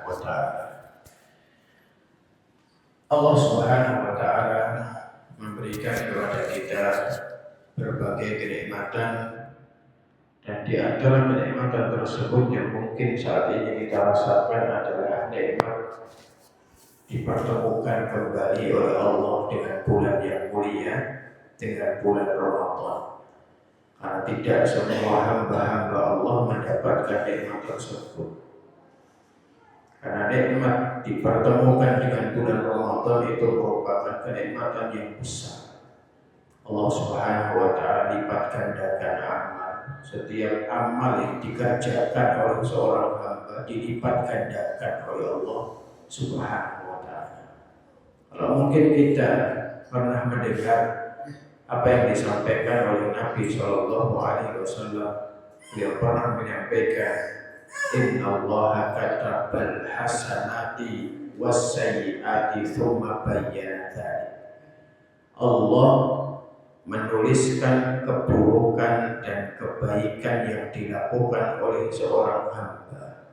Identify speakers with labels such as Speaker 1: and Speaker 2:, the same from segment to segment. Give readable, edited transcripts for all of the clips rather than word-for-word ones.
Speaker 1: wa ta'ala. Allah Subhanahu wa ta'ala memberikan kepada kita berbagai kenikmatan, dan di antara kenikmatan tersebut yang mungkin saat ini kita rasakan adalah nikmat dipertemukan kembali oleh Allah dengan bulan yang mulia, dengan bulan Ramadan. Karena tidak semua hamba-hamba Allah mendapatkan nikmat tersebut. Karena nikmat dipertemukan dengan bulan Ramadan itu merupakan kenikmatan yang besar. Allah Subhanahu wa ta'ala lipat gandakan amal. Setiap amal yang dikerjakan oleh seorang hamba dilipat gandakan oleh Allah Subhanahu wa ta'ala. Kalau mungkin kita pernah mendengar apa yang disampaikan oleh Nabi Shallallahu Alaihi Wasallam, beliau pernah menyampaikan, Inna Allah katabal hasanati wassayyiati thumma bayyana dzalik. Allah menuliskan keburukan dan kebaikan yang dilakukan oleh seorang hamba.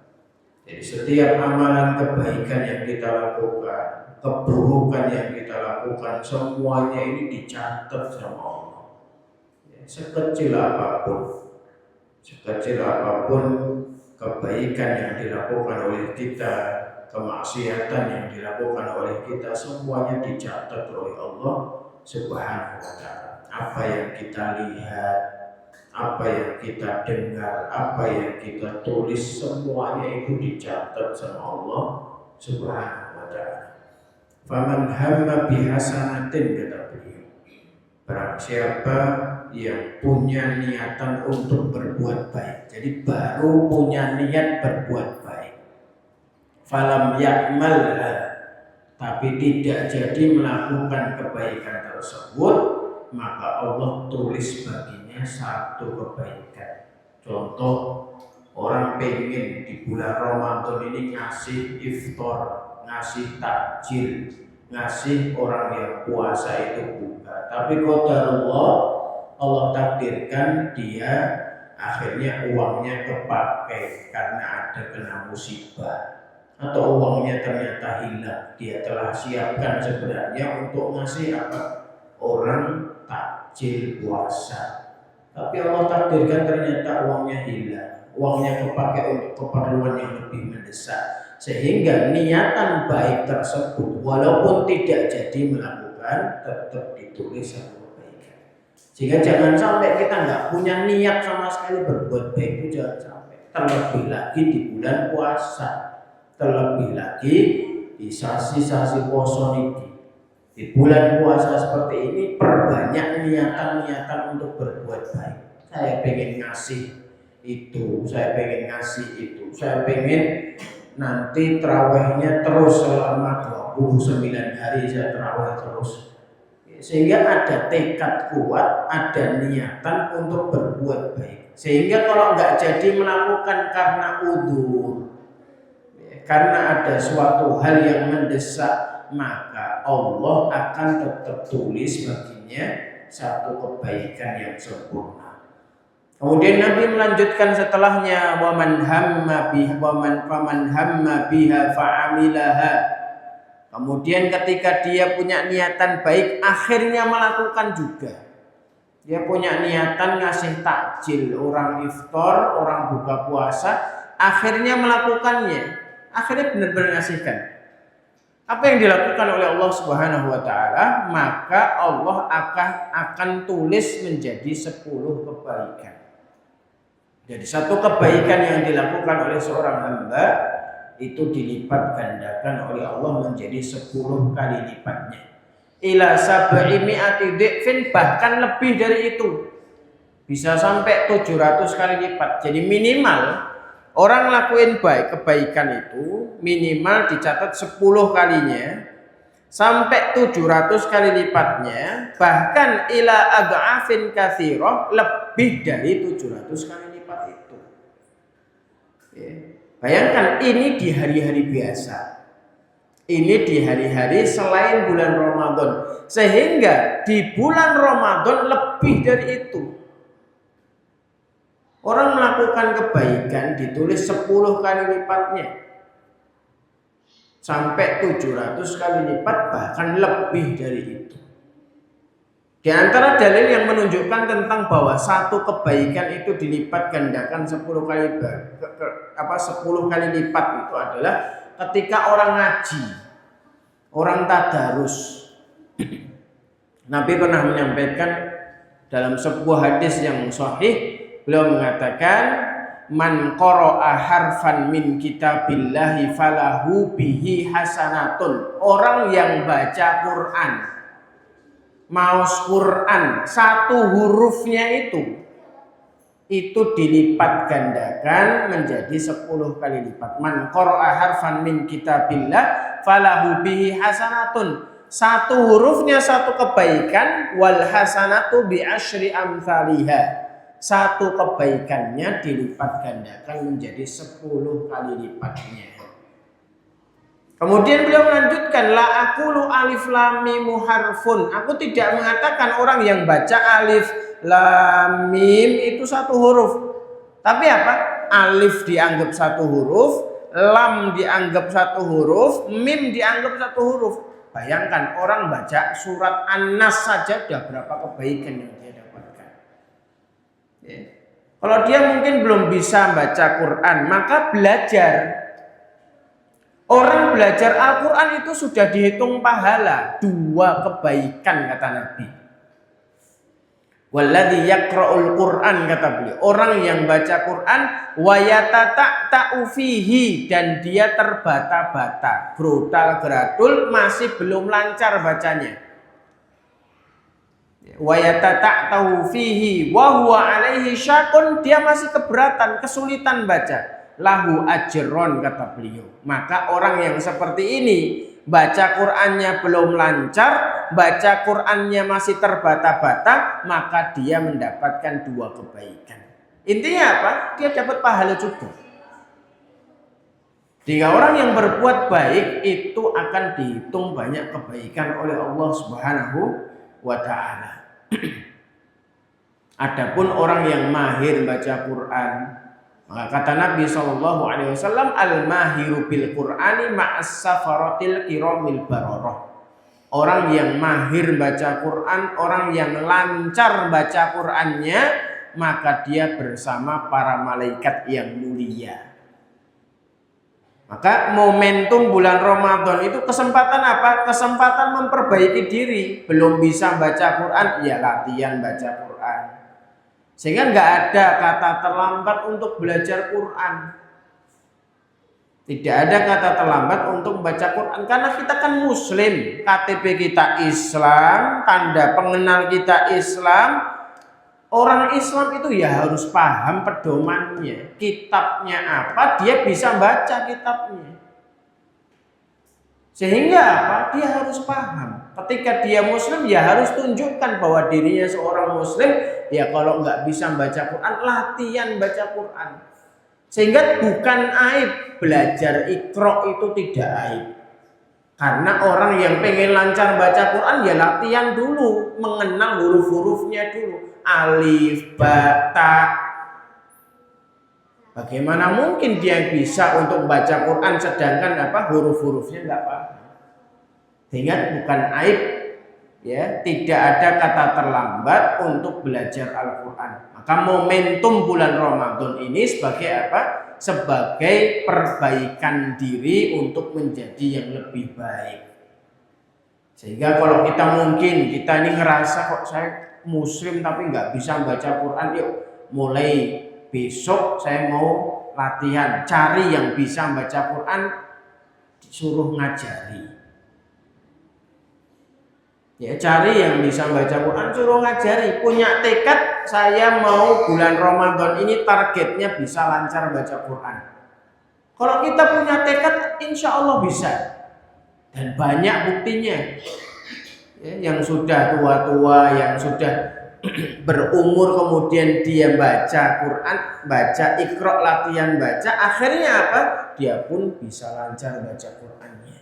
Speaker 1: Jadi setiap amalan kebaikan yang kita lakukan, keburukan yang kita lakukan, semuanya ini dicatat sama Allah. Sekecil apapun kebaikan yang dilakukan oleh kita, kemaksiatan yang dilakukan oleh kita, semuanya dicatat oleh Allah Subhanahu wa ta'ala. Apa yang kita lihat, apa yang kita dengar, apa yang kita tulis, semuanya itu dicatat sama Allah Subhanahu wa ta'ala. Faman hamma bihasanatin, kata beliau, barang siapa yang punya niatan untuk berbuat baik, jadi baru punya niat berbuat baik, falam ya'malha, tapi tidak jadi melakukan kebaikan tersebut, maka Allah tulis baginya satu kebaikan. Contoh, orang pengen di bulan Ramadan ini ngasih iftar, ngasih takjil, ngasih orang yang puasa itu buka, tapi qadarullah, Allah takdirkan dia akhirnya uangnya kepakai karena ada kena musibah, atau uangnya ternyata hilang. Dia telah siapkan sebenarnya untuk ngasih apa? Orang takjil puasa, tapi Allah takdirkan ternyata uangnya hilang, uangnya kepakai untuk keperluan yang lebih mendesak, sehingga niatan baik tersebut walaupun tidak jadi melakukan tetap ditulis satu kebaikan. Sehingga jangan sampai kita nggak punya niat sama sekali berbuat baik, itu jangan sampai. Terlebih lagi di bulan puasa, terlebih lagi di sasi-sasi poso niki. Di bulan puasa seperti ini, perbanyak niatan-niatan untuk berbuat baik. Saya pengen ngasih itu, saya pengen ngasih itu, saya pengen nanti terawihnya terus selama 29 hari saya terawih terus. Sehingga ada tekad kuat, ada niatan untuk berbuat baik. Sehingga kalau nggak jadi melakukan karena udzur, karena ada suatu hal yang mendesak, maka Allah akan tetap tulis baginya satu kebaikan yang sempurna. Kemudian Nabi melanjutkan setelahnya, waman hamma biha fa'amilaha. Kemudian ketika dia punya niatan baik, akhirnya melakukan juga. Dia punya niatan ngasih takjil, orang iftar, orang buka puasa, akhirnya melakukannya, akhirnya benar-benar ngasihkan. Apa yang dilakukan oleh Allah Subhanahu wa ta'ala, maka Allah akan tulis menjadi 10 kebaikan. Jadi satu kebaikan yang dilakukan oleh seorang hamba itu dilipat gandakan oleh Allah menjadi 10 kali lipatnya. Ila sab'i mi'ati dhi'fin, bahkan lebih dari itu. Bisa sampai 700 kali lipat. Jadi minimal orang lakuin baik, kebaikan itu minimal dicatat 10 kalinya sampai 700 kali lipatnya, bahkan ila ad'afin katsirah, lebih dari 700 kali lipat itu. Ya. Bayangkan ini di hari-hari biasa. Ini di hari-hari selain bulan Ramadan, sehingga di bulan Ramadan lebih dari itu. Orang melakukan kebaikan ditulis 10 kali lipatnya. sampai 700 kali lipat, bahkan lebih dari itu. Di antara dalil yang menunjukkan tentang bahwa satu kebaikan itu dilipat gandakan 10 kali 10 kali lipat itu adalah ketika orang ngaji, orang tadarus. Nabi pernah menyampaikan dalam sebuah hadis yang sahih, beliau mengatakan, man qara'a harfan min kitabillahi falahu bihi hasanatun. Orang yang baca Quran, maus Quran, satu hurufnya itu dilipat gandakan menjadi 10 kali lipat. Man qara'a harfan min kitabillah falahu bihi hasanatun. Satu hurufnya satu kebaikan, wal hasanatu bi asyri amsalihha. Satu kebaikannya dilipat gandakan menjadi 10 kali lipatnya. Kemudian beliau melanjutkan, la aqulu alif lam mim harfun. Aku tidak mengatakan orang yang baca alif lam mim itu satu huruf. Tapi apa? Alif dianggap satu huruf, lam dianggap satu huruf, mim dianggap satu huruf. Bayangkan orang baca surat An-Nas saja sudah berapa kebaikan yang dia dapatkan. Ya. Kalau dia mungkin belum bisa baca Quran, maka belajar. Orang belajar Al-Quran itu sudah dihitung pahala, 2 kebaikan kata Nabi. Walladzi yaqra'ul Qur'an kata beliau, orang yang baca Quran wa yatata'u fihi, dan dia terbata-bata, grotal-gradul, masih belum lancar bacanya. Wa yatata'u fihi wa huwa alaihi syaqun, dia masih keberatan, kesulitan baca. Lahu ajron kata beliau. Maka orang yang seperti ini, baca Qur'annya belum lancar, baca Qur'annya masih terbata-bata, maka dia mendapatkan 2 kebaikan. Intinya apa? Dia dapat pahala juga. Jika orang yang berbuat baik itu akan dihitung banyak kebaikan oleh Allah Subhanahu wa ta'ala. Adapun orang yang mahir baca Quran, maka kata Nabi SAW, al-mahiru bil Qur'ani ma'as safaratil kiramil bararah. Orang yang mahir baca Quran, orang yang lancar baca Qurannya, maka dia bersama para malaikat yang mulia. Maka momentum bulan Ramadan itu kesempatan apa? Kesempatan memperbaiki diri. Belum bisa baca Quran, ya latihan baca Quran. Sehingga nggak ada kata terlambat untuk belajar Quran. Tidak ada kata terlambat untuk membaca Quran. Karena kita kan muslim, KTP kita Islam, tanda pengenal kita Islam. Orang Islam itu ya harus paham pedomannya. Kitabnya apa, dia bisa baca kitabnya. Sehingga apa? Dia harus paham. Ketika dia muslim, ya harus tunjukkan bahwa dirinya seorang muslim. Ya kalau nggak bisa baca Quran, latihan baca Quran. Sehingga bukan aib belajar Iqra itu, tidak aib. Karena orang yang pengen lancar baca Quran ya latihan dulu, mengenal huruf-hurufnya dulu. Alif, ba, ta. Bagaimana mungkin dia bisa untuk baca Quran sedangkan huruf-hurufnya nggak paham? Sehingga bukan aib, ya, tidak ada kata terlambat untuk belajar Al-Quran. Maka momentum bulan Ramadan ini sebagai apa? Sebagai perbaikan diri untuk menjadi yang lebih baik. Sehingga kalau kita ini ngerasa kok saya muslim tapi nggak bisa baca Quran, yuk mulai besok saya mau latihan, cari yang bisa baca Quran, disuruh ngajari. Ya, cari yang bisa baca Quran, suruh ngajari. Punya tekad, saya mau bulan Ramadan ini targetnya bisa lancar baca Quran. Kalau kita punya tekad, insya Allah bisa. Dan banyak buktinya. Ya, yang sudah tua-tua, yang sudah berumur, kemudian dia baca Quran, baca Iqra, latihan baca, akhirnya apa? Dia pun bisa lancar baca Qurannya.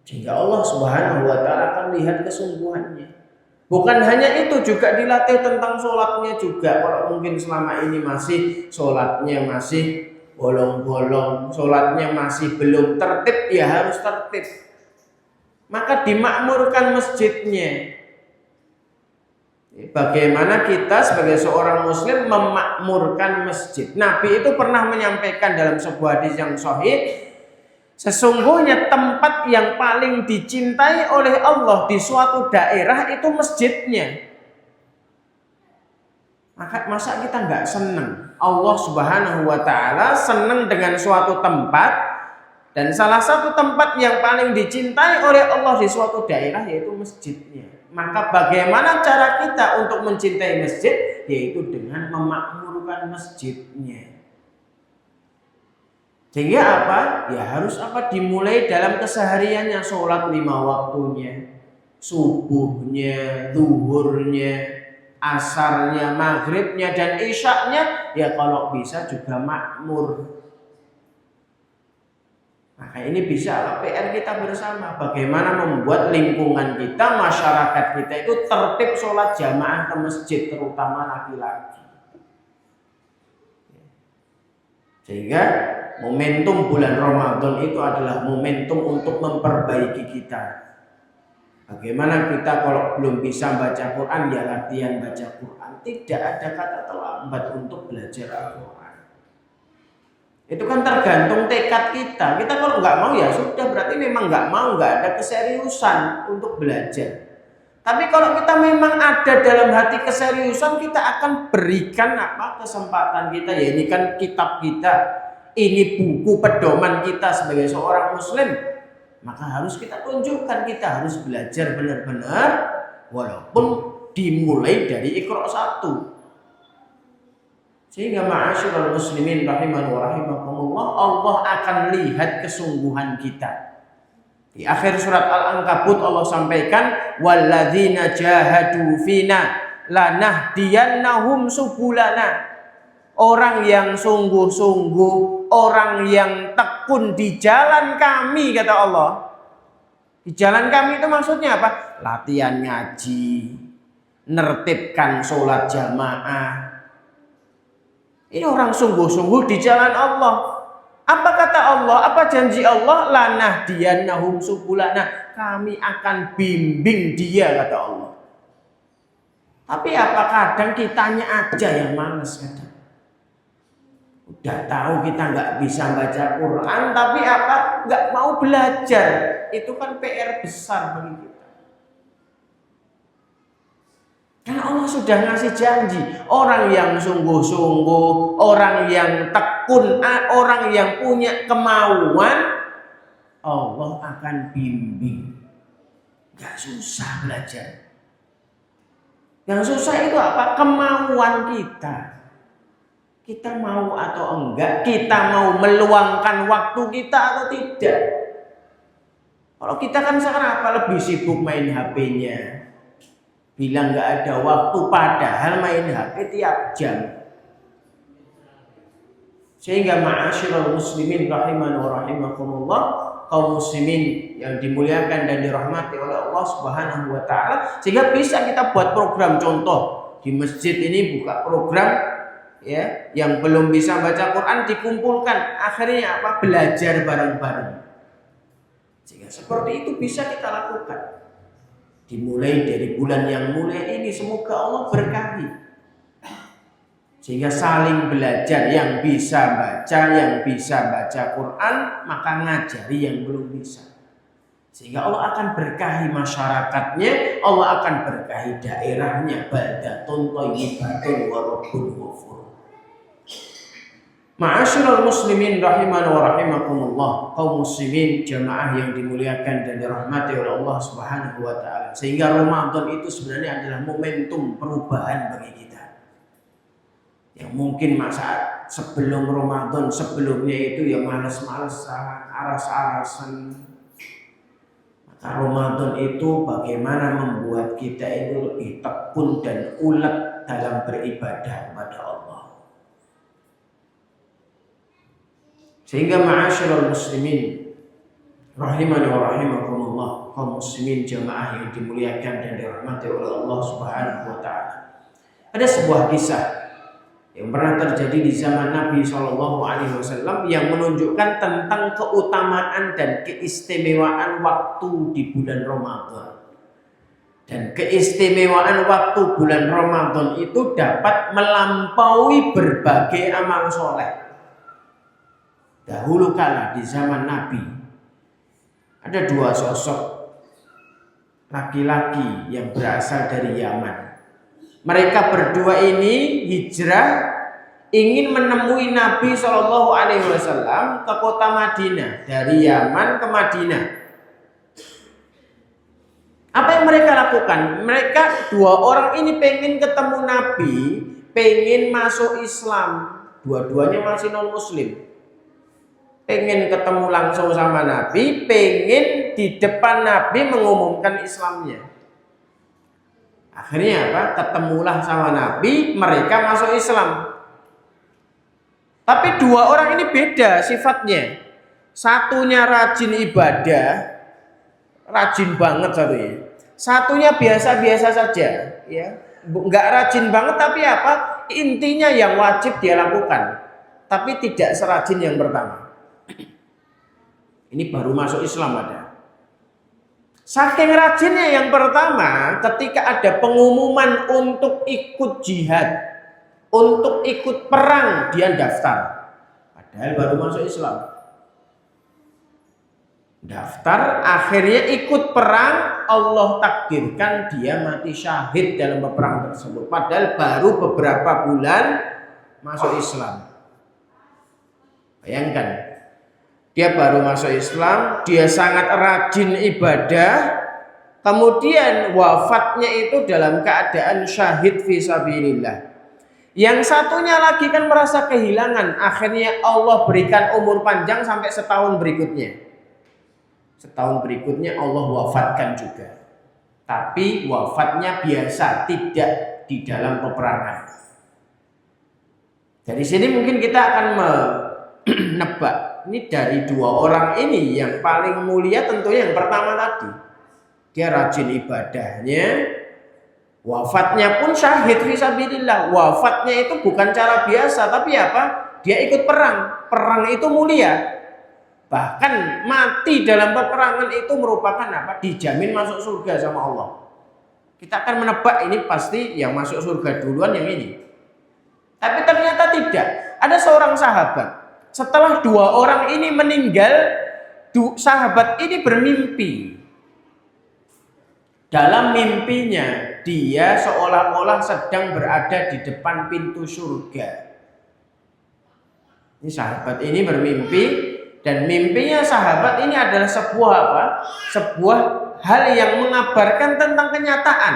Speaker 1: Sehingga Allah Subhanahu wa ta'ala akan lihat kesungguhannya. Bukan hanya itu, juga dilatih tentang sholatnya juga. Kalau mungkin selama ini masih sholatnya masih bolong-bolong, sholatnya masih belum tertib, ya harus tertib. Maka dimakmurkan masjidnya. Bagaimana kita sebagai seorang muslim memakmurkan masjid. Nabi itu pernah menyampaikan dalam sebuah hadis yang sahih, sesungguhnya tempat yang paling dicintai oleh Allah di suatu daerah itu masjidnya. Masa kita nggak senang? Allah Subhanahu wa ta'ala senang dengan suatu tempat, dan salah satu tempat yang paling dicintai oleh Allah di suatu daerah yaitu masjidnya. Maka bagaimana cara kita untuk mencintai masjid? Yaitu dengan memakmurkan masjidnya. Sehingga apa? Ya harus apa? Dimulai dalam kesehariannya, sholat 5 waktunya, subuhnya, zuhurnya, asarnya, maghribnya, dan isyaknya. Ya kalau bisa juga makmur. Maka ini bisa PR kita bersama. Bagaimana membuat lingkungan kita, masyarakat kita itu tertib sholat jamaah ke masjid, terutama laki-laki. Sehingga momentum bulan Ramadan itu adalah momentum untuk memperbaiki kita. Bagaimana kita kalau belum bisa baca Quran, ya latihan baca Quran. Tidak ada kata terlambat untuk belajar Al-Quran. Itu kan tergantung tekad kita. Kita kalau nggak mau ya sudah, berarti memang nggak mau, nggak ada keseriusan untuk belajar. Tapi kalau kita memang ada dalam hati keseriusan, kita akan berikan kesempatan kita. Ya ini kan kitab kita, ini buku pedoman kita sebagai seorang muslim. Maka harus kita tunjukkan, kita harus belajar benar-benar, walaupun dimulai dari Iqra 1. Sehingga ma'asyiral muslimin rahiman wa rahimakumullah, Allah akan lihat kesungguhan kita. Di akhir surat Al-Ankabut Allah sampaikan, walladzina jahadu fina lanahdiyannahum subulana. Orang yang sungguh-sungguh, orang yang tekun di jalan kami, kata Allah. Di jalan kami itu maksudnya apa? Latihan ngaji, nertibkan sholat jamaah. Ini orang sungguh-sungguh di jalan Allah. Apa kata Allah? Apa janji Allah? Lanahdiyannahum subulana. Kami akan bimbing dia, kata Allah. Tapi apa kadang kitanya aja yang malas kadang. Udah tahu kita nggak bisa baca Quran, tapi apa? Nggak mau belajar. Itu kan PR besar bagi kita. Karena Allah sudah ngasih janji, orang yang sungguh-sungguh, orang yang tekun, orang yang punya kemauan, Allah akan bimbing. Gak susah belajar. Yang susah itu apa? Kemauan kita. Kita mau atau enggak, kita mau meluangkan waktu kita atau tidak. Kalau kita kan sekarang apa? Lebih sibuk main HP-nya. Bilang gak ada waktu, padahal main HP tiap jam. Sehingga ma'asyiral muslimin rahiman wa rahimakumullah, kaum muslimin yang dimuliakan dan dirahmati oleh Allah Subhanahu wa ta'ala, sehingga bisa kita buat program contoh. Di masjid ini buka program, ya, yang belum bisa baca Quran dikumpulkan. Akhirnya apa? Belajar bareng-bareng. Sehingga seperti itu bisa kita lakukan. Dimulai dari bulan yang mulia ini, semoga Allah berkahi. Sehingga saling belajar, yang bisa baca Quran, maka ngajari yang belum bisa. Sehingga Allah akan berkahi masyarakatnya, Allah akan berkahi daerahnya. Baldatun thayyibatun wa rabbun ghafur. Ma'asyiral muslimin rahiman wa rahimakumullah, kaum muslimin jamaah yang dimuliakan dan dirahmati oleh Allah Subhanahu wa ta'ala. Sehingga Ramadan itu sebenarnya adalah momentum perubahan bagi kita. Yang mungkin masa sebelum Ramadan, sebelumnya itu ya malas-malasan, aras-arasan. Maka Ramadan itu bagaimana membuat kita itu lebih tekun dan ulet dalam beribadah kepada Allah. Sehingga ma'asyiral muslimin rahimani wa rahimakumullah, kaum muslimin jamaah yang dimuliakan dan dirahmati oleh Allah Subhanahu wa ta'ala. Ada sebuah kisah yang pernah terjadi di zaman Nabi SAW yang menunjukkan tentang keutamaan dan keistimewaan waktu di bulan Ramadan. Dan keistimewaan waktu bulan Ramadan itu dapat melampaui berbagai amal soleh. Dahulu kala di zaman Nabi ada dua sosok laki-laki yang berasal dari Yaman. Mereka berdua ini hijrah ingin menemui Nabi SAW ke kota Madinah, dari Yaman ke Madinah. Apa yang mereka lakukan? Mereka dua orang ini pengen ketemu Nabi, pengen masuk Islam. Dua-duanya masih non muslim. Pengen ketemu langsung sama Nabi, pengen di depan Nabi mengumumkan Islamnya. Akhirnya apa? Ketemulah sama Nabi, mereka masuk Islam. Tapi dua orang ini beda sifatnya. Satunya rajin ibadah, rajin banget satunya. Satunya biasa-biasa saja, ya. Enggak rajin banget tapi apa? Intinya yang wajib dia lakukan, tapi tidak serajin yang pertama. Ini baru masuk Islam ada. Saking rajinnya yang pertama, ketika ada pengumuman untuk ikut jihad, untuk ikut perang, dia daftar. Padahal baru masuk Islam. Daftar, akhirnya ikut perang, Allah takdirkan dia mati syahid dalam peperangan tersebut. Padahal baru beberapa bulan masuk Islam. Bayangkan. Dia baru masuk Islam, dia sangat rajin ibadah, kemudian wafatnya itu dalam keadaan syahid fisabilillah. Yang satunya lagi kan merasa kehilangan, akhirnya Allah berikan umur panjang sampai setahun berikutnya. Setahun berikutnya Allah wafatkan juga. Tapi wafatnya biasa, tidak di dalam peperangan. Dari sini mungkin kita akan menebak. Ini dari dua orang ini yang paling mulia tentunya yang pertama tadi. Dia rajin ibadahnya, wafatnya pun syahid fisabilillah. Wafatnya itu bukan cara biasa, tapi apa? Dia ikut perang. Perang itu mulia. Bahkan mati dalam peperangan itu merupakan apa? Dijamin masuk surga sama Allah. Kita akan menebak ini pasti yang masuk surga duluan yang ini. Tapi ternyata tidak. Ada seorang sahabat. Setelah dua orang ini meninggal, sahabat ini bermimpi. Dalam mimpinya, dia seolah-olah sedang berada di depan pintu surga. Ini sahabat ini bermimpi, dan mimpinya sahabat ini adalah sebuah apa? Sebuah hal yang mengabarkan tentang kenyataan.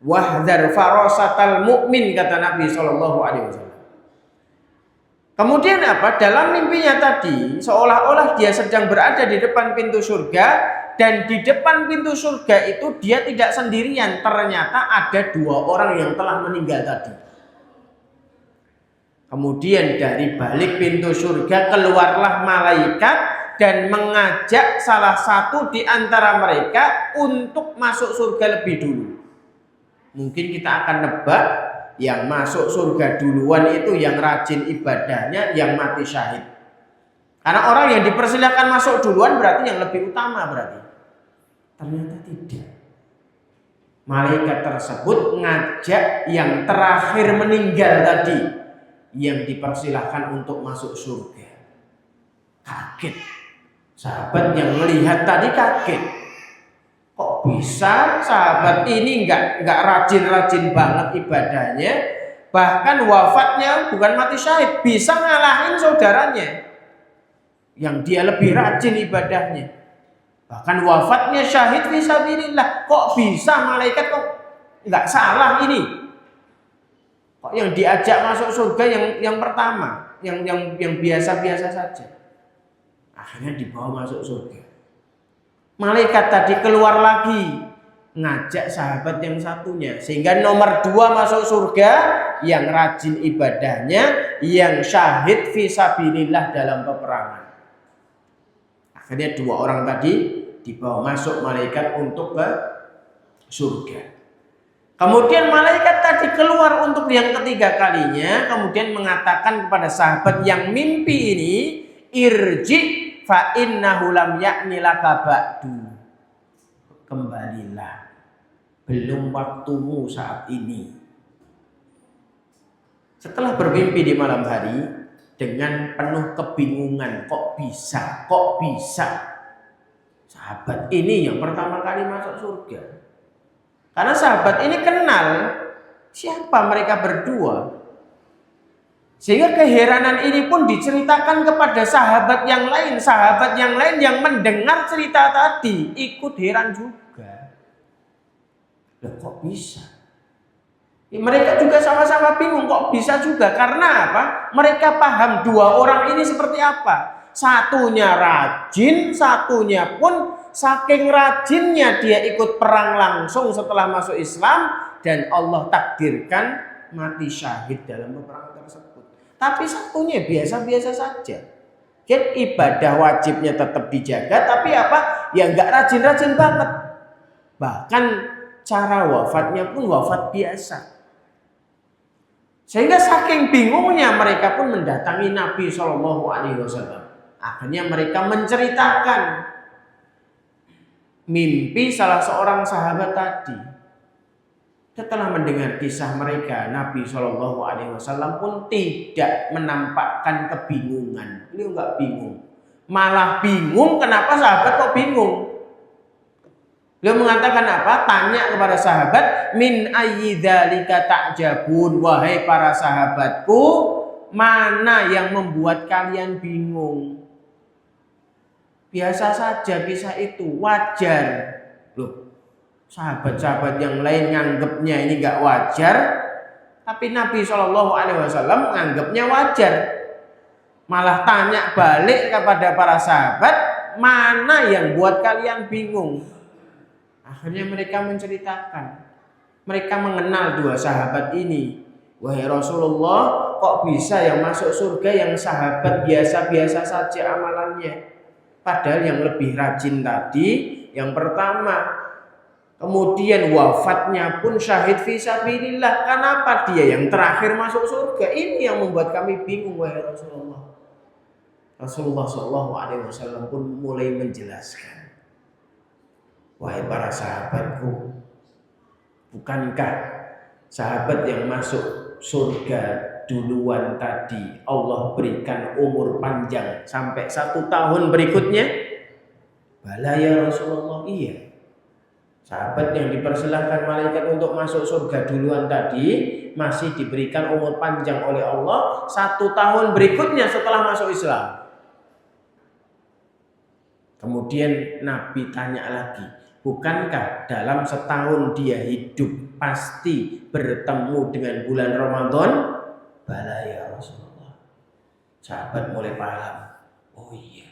Speaker 1: Wahdhar farasatal mu'min, kata Nabi SAW. Kemudian apa? Dalam mimpinya tadi seolah-olah dia sedang berada di depan pintu surga, dan di depan pintu surga itu dia tidak sendirian. Ternyata ada dua orang yang telah meninggal tadi. Kemudian dari balik pintu surga keluarlah malaikat dan mengajak salah satu di antara mereka untuk masuk surga lebih dulu. Mungkin kita akan nebak yang masuk surga duluan itu yang rajin ibadahnya, yang mati syahid. Karena orang yang dipersilakan masuk duluan berarti yang lebih utama berarti. Ternyata tidak. Malaikat tersebut ngajak yang terakhir meninggal tadi, yang dipersilahkan untuk masuk surga. Kaget. Sahabat yang melihat tadi kaget. Kok bisa sahabat ini nggak rajin-rajin banget ibadahnya, bahkan wafatnya bukan mati syahid, bisa ngalahin saudaranya yang dia lebih rajin ibadahnya, bahkan wafatnya syahid fisabilillah. Kok bisa malaikat kok nggak salah ini? Kok yang diajak masuk surga yang pertama, yang biasa-biasa saja, akhirnya dibawa masuk surga. Malaikat tadi keluar lagi ngajak sahabat yang satunya, sehingga nomor dua masuk surga yang rajin ibadahnya, yang syahid fisabilillah dalam peperangan. Akhirnya dua orang tadi dibawa masuk malaikat untuk ke surga.
Speaker 2: Kemudian malaikat tadi keluar untuk yang ketiga kalinya, kemudian mengatakan kepada sahabat yang mimpi ini, irji fa innahu lam ya'ni laka ba'du. Kembalilah, belum waktumu saat ini. Setelah bermimpi di malam hari dengan penuh kebingungan, kok bisa? Sahabat ini yang pertama kali masuk surga. Karena sahabat ini kenal siapa mereka berdua. Sehingga keheranan ini pun diceritakan kepada sahabat yang lain. Sahabat yang lain yang mendengar cerita tadi ikut heran juga. Loh, kok bisa? Mereka juga sama-sama bingung kok bisa juga. Karena apa? Mereka paham dua orang ini seperti apa. Satunya rajin, satunya pun saking rajinnya dia ikut perang langsung setelah masuk Islam dan Allah takdirkan mati syahid dalam peperangan tersebut. Tapi satunya biasa-biasa saja. Jadi ibadah wajibnya tetap dijaga, tapi apa? Ya nggak rajin-rajin banget. Bahkan cara wafatnya pun wafat biasa. Sehingga saking bingungnya mereka pun mendatangi Nabi SAW. Akhirnya mereka menceritakan mimpi salah seorang sahabat tadi. Setelah mendengar kisah mereka, Nabi SAW pun tidak menampakkan kebingungan. Beliau nggak bingung, malah bingung kenapa sahabat kok bingung. Beliau mengatakan apa? Tanya kepada sahabat, min ayyi dzalika ta'jabun, wahai para sahabatku, mana yang membuat kalian bingung? Biasa saja kisah itu, wajar. Loh, sahabat-sahabat yang lain nganggapnya ini gak wajar, tapi Nabi SAW nganggapnya wajar. Malah tanya balik kepada para sahabat, mana yang buat kalian bingung? Akhirnya mereka menceritakan, mereka mengenal dua sahabat ini. Wahai Rasulullah, kok bisa yang masuk surga yang sahabat biasa-biasa saja amalannya? Padahal yang lebih rajin tadi yang pertama. Kemudian wafatnya pun syahid fisabilillah. Kenapa dia yang terakhir masuk surga? Ini yang membuat kami bingung, wahai Rasulullah. Rasulullah SAW pun mulai menjelaskan, wahai para sahabatku, bukankah sahabat yang masuk surga duluan tadi Allah berikan umur panjang sampai 1 tahun berikutnya? Bala ya Rasulullah, iya. Sahabat yang dipersilahkan malaikat untuk masuk surga duluan tadi masih diberikan umur panjang oleh Allah 1 tahun berikutnya setelah masuk Islam. Kemudian Nabi tanya lagi, bukankah dalam setahun dia hidup pasti bertemu dengan bulan Ramadan? Bala ya Rasulullah. Sahabat mulai paham. Oh iya,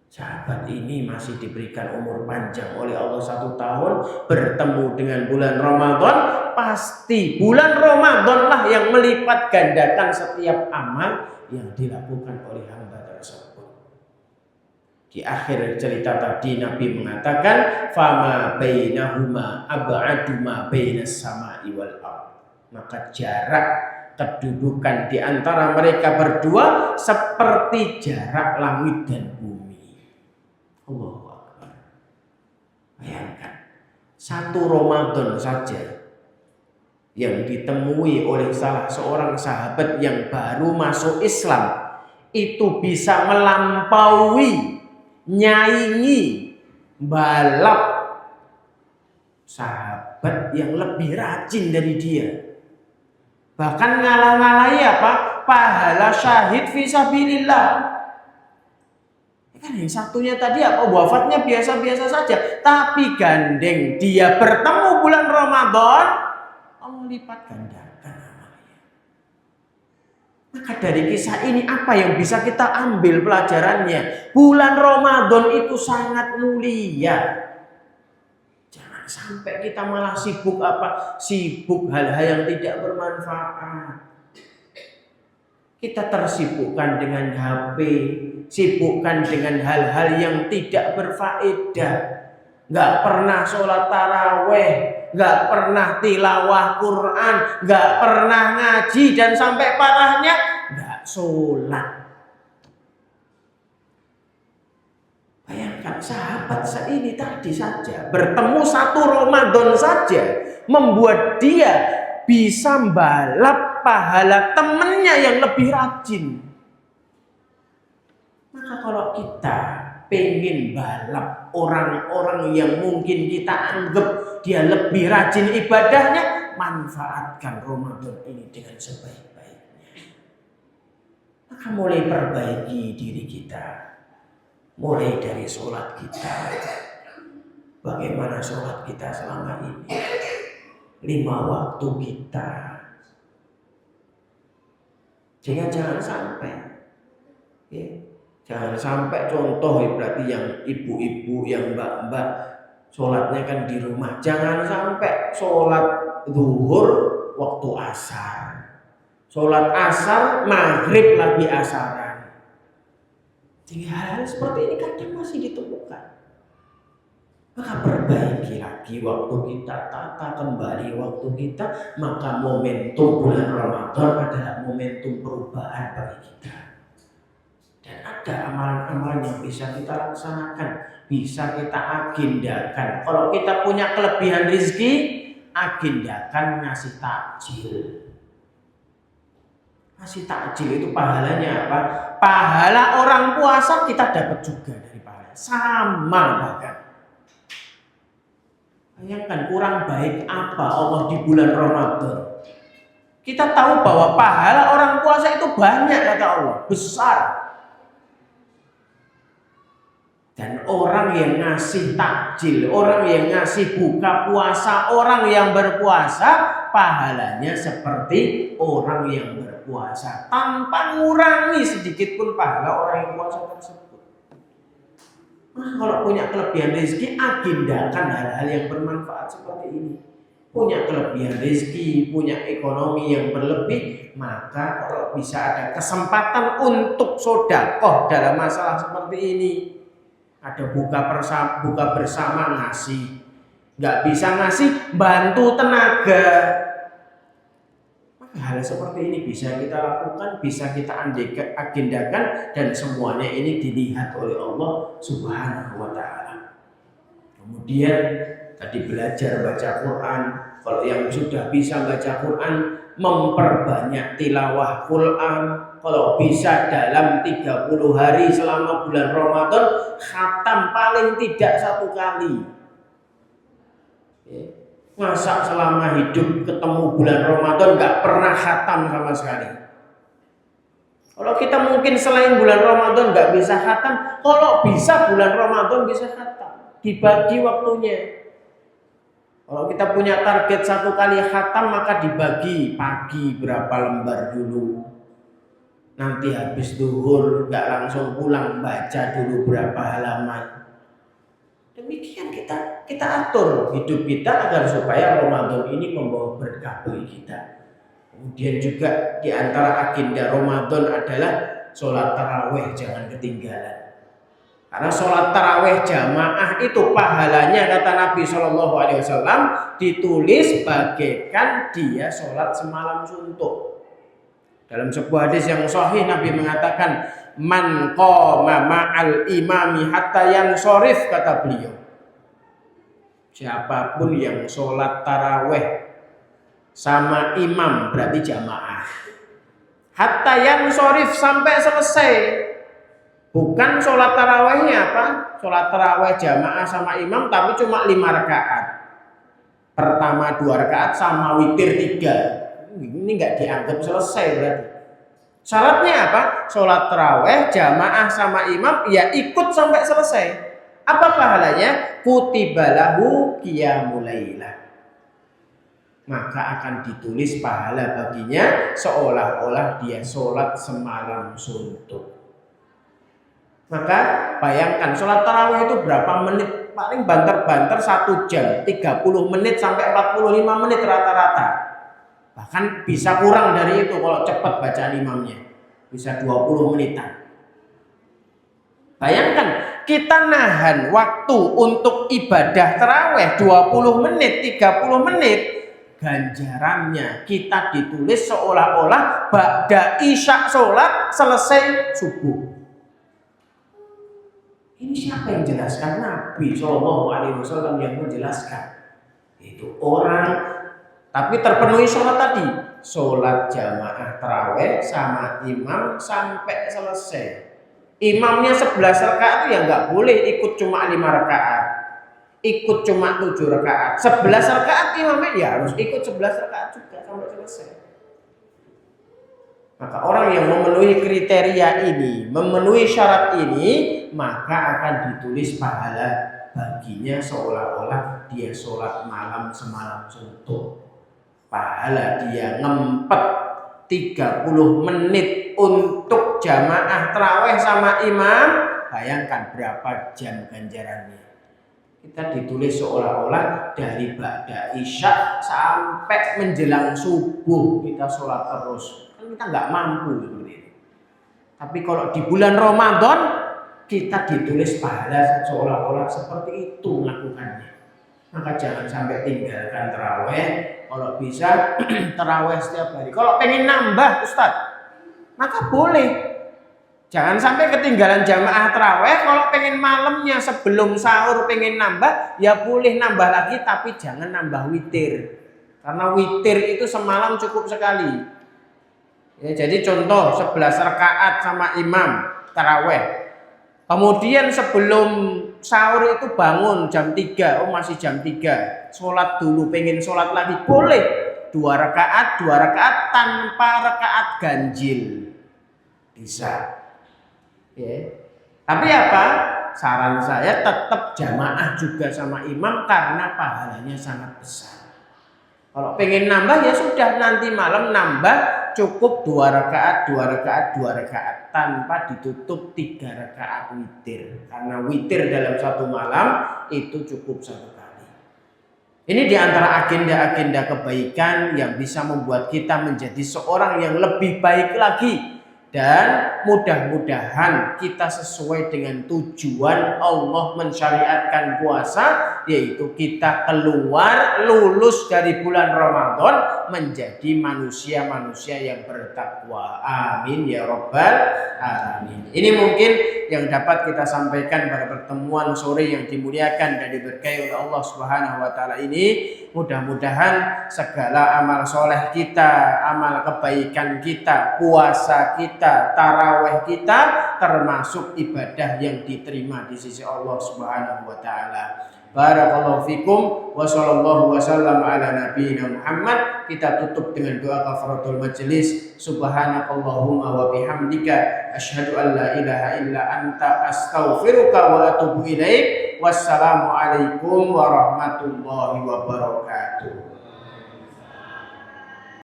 Speaker 2: sahabat ini masih diberikan umur panjang oleh Allah 1 tahun, bertemu dengan bulan Ramadan, pasti bulan Ramadan lah yang melipat gandakan setiap amal yang dilakukan oleh hamba tersebut. Di akhir cerita tadi Nabi mengatakan, fama bainahuma ab'adu ma bainas sama'i wal ardh. Maka jarak kedudukan di antara mereka berdua seperti jarak langit dan bumi. Allahu Akbar. Bayangkan, 1 Ramadan saja yang ditemui oleh salah seorang sahabat yang baru masuk Islam itu bisa melampaui, nyaingi, balap sahabat yang lebih rajin dari dia. Bahkan ngalah-ngalahi apa? Pahala syahid fisabilillah. Kan yang satunya tadi apa? Wafatnya biasa-biasa saja, tapi gandeng dia bertemu bulan Ramadan, Allah lipat gandakan amalnya. Maka dari kisah ini apa yang bisa kita ambil pelajarannya? Bulan Ramadan itu sangat mulia. Jangan sampai kita malah sibuk apa? Sibuk hal-hal yang tidak bermanfaat. Kita tersibukkan dengan HP, sibukkan dengan hal-hal yang tidak berfaedah. Nggak pernah sholat taraweh, nggak pernah tilawah Quran, nggak pernah ngaji, dan sampai parahnya nggak sholat. Bayangkan sahabat ini tadi saja bertemu satu Ramadan saja membuat dia bisa balap pahala temennya yang lebih rajin. Maka kalau kita pengen balap orang-orang yang mungkin kita anggap dia lebih rajin ibadahnya, manfaatkan Ramadan ini dengan sebaik-baiknya. Maka mulai perbaiki diri kita. Mulai dari sholat kita. Bagaimana sholat kita selama ini? 5 waktu kita. Jangan sampai. Ya. Jangan sampai contoh berarti yang ibu-ibu, yang mbak-mbak sholatnya kan di rumah. Jangan sampai sholat zuhur waktu asar. Sholat asar, maghrib lagi asaran. Jadi hal-hal seperti ini kadang masih ditemukan. Maka perbaiki lagi waktu kita, tata kembali waktu kita. Maka momentum bulan Ramadan adalah momentum perubahan bagi kita. Dan ada amalan-amalan yang bisa kita laksanakan, bisa kita agendakan. Kalau kita punya kelebihan rezeki, agendakan ngasih takjil. Ngasih takjil itu pahalanya apa? Pahala orang puasa kita dapat juga dari pahala. Sama bahkan. Bayangkan kurang baik apa Allah di bulan Ramadan. Kita tahu bahwa pahala orang puasa itu banyak kata Allah, besar. Dan orang yang ngasih takjil, orang yang ngasih buka puasa, orang yang berpuasa, pahalanya seperti orang yang berpuasa tanpa mengurangi sedikit pun pahala orang yang puasa tersebut. Nah, kalau punya kelebihan rezeki, agendakan hal-hal yang bermanfaat seperti ini. Punya kelebihan rezeki, punya ekonomi yang berlebih, maka kalau bisa ada kesempatan untuk sedekah dalam masalah seperti ini, ada buka bersama ngasih, nggak bisa ngasih bantu tenaga. Maka hal seperti ini bisa kita lakukan, bisa kita agendakan, dan semuanya ini dilihat oleh Allah Subhanahu wa Ta'ala. Kemudian tadi belajar baca Quran. Kalau yang sudah bisa baca Quran, memperbanyak tilawah Quran. Kalau bisa dalam 30 hari selama bulan Ramadan, khatam paling tidak 1 kali. Masa selama hidup ketemu bulan Ramadan gak pernah khatam sama sekali? Kalau kita mungkin selain bulan Ramadan gak bisa khatam, kalau bisa bulan Ramadan bisa khatam. Dibagi waktunya. Kalau kita punya target 1 kali khatam, maka dibagi pagi berapa lembar dulu. Nanti habis zuhur gak langsung pulang, baca dulu berapa halaman. Demikian kita atur hidup kita agar supaya Ramadan ini membawa berkah bagi kita. Kemudian juga di antara agenda Ramadan adalah sholat taraweh, jangan ketinggalan. Karena sholat taraweh jamaah itu pahalanya kata Nabi SAW ditulis bagaikan dia sholat semalam suntuk. Dalam sebuah hadis yang sahih Nabi mengatakan, man qama ma'al imami hatta yansorif, kata beliau. Siapapun yang sholat taraweh sama imam berarti jamaah, hatta yansorif, sampai selesai. Bukan sholat tarawehnya apa? Sholat taraweh jamaah sama imam tapi cuma 5 rakaat. Pertama 2 rakaat sama witir 3. Ini nggak dianggap selesai berarti. Syaratnya apa? Sholat taraweh jamaah sama imam ya ikut sampai selesai. Apa pahalanya? Kutibalahu qiyamul lailah. Maka akan ditulis pahala baginya seolah-olah dia sholat semalam suntuk. Maka bayangkan sholat tarawih itu berapa menit? Paling banter-banter 1 jam, 30 menit sampai 45 menit rata-rata. Bahkan bisa kurang dari itu kalau cepat bacaan imamnya. Bisa 20 menitan. Bayangkan kita nahan waktu untuk ibadah taraweh 20 menit, 30 menit, ganjarannya kita ditulis seolah-olah ba'da isya sholat selesai subuh. Ini siapa yang jelaskan? Nabi SAW yang menjelaskan. Itu orang, tapi terpenuhi sholat tadi. Sholat jamaah taraweh sama imam sampai selesai. Imamnya 11 rakaat itu ya nggak boleh ikut cuma 5 rakaat. Ikut cuma 7 rakaat. 11 rakaat imamnya ya harus ikut 11 rakaat juga sampai selesai. Maka orang yang memenuhi kriteria ini, memenuhi syarat ini, maka akan ditulis pahala baginya seolah-olah dia sholat malam semalam suntuk. Pahala dia ngempet 30 menit untuk jamaah taraweh sama imam, bayangkan berapa jam ganjarannya. Kita ditulis seolah-olah dari ba'da isya sampai menjelang subuh kita sholat terus. Kita nggak mampu seperti itu. Tapi kalau di bulan Ramadan kita ditulis pahala seolah-olah seperti itu melakukannya. Maka jangan sampai tinggalkan taraweh. Kalau bisa taraweh setiap hari. Kalau pengen nambah Ustadz, maka boleh. Jangan sampai ketinggalan jamaah taraweh. Kalau pengen malamnya sebelum sahur pengen nambah, ya boleh nambah lagi, tapi jangan nambah witir. Karena witir itu semalam cukup sekali. Ya, jadi contoh 11 rakaat sama imam taraweh. Kemudian sebelum sahur itu bangun jam 3, masih jam 3. Sholat dulu, pengen sholat lagi, boleh. 2 rakaat tanpa rakaat ganjil. Bisa. Ya. Tapi apa? Saran saya tetap jamaah juga sama imam karena pahalanya sangat besar. Kalau pengen nambah ya sudah, nanti malam nambah cukup 2 rakaat tanpa ditutup 3 rakaat witir. Karena witir dalam satu malam itu cukup 1 kali. Ini diantara agenda-agenda kebaikan yang bisa membuat kita menjadi seorang yang lebih baik lagi. Dan mudah-mudahan kita sesuai dengan tujuan Allah mensyariatkan puasa, yaitu kita keluar lulus dari bulan Ramadan menjadi manusia-manusia yang bertakwa. Amin ya rabbal alamin. Ini mungkin yang dapat kita sampaikan pada pertemuan sore yang dimuliakan dan diberkahi oleh Allah Subhanahu wa taala ini. Mudah-mudahan segala amal soleh kita, amal kebaikan kita, puasa kita, taraweh kita termasuk ibadah yang diterima di sisi Allah Subhanahu wa taala. Barakallahu fikum wa sallallahu wasallam ala nabiyyina Muhammad. Kita tutup dengan doa kafaratul majelis. Subhanakallahumma wa bihamdika asyhadu an la ilaha illa anta astaghfiruka wa atubu ilaik. Wassalamualaikum warahmatullahi wabarakatuh.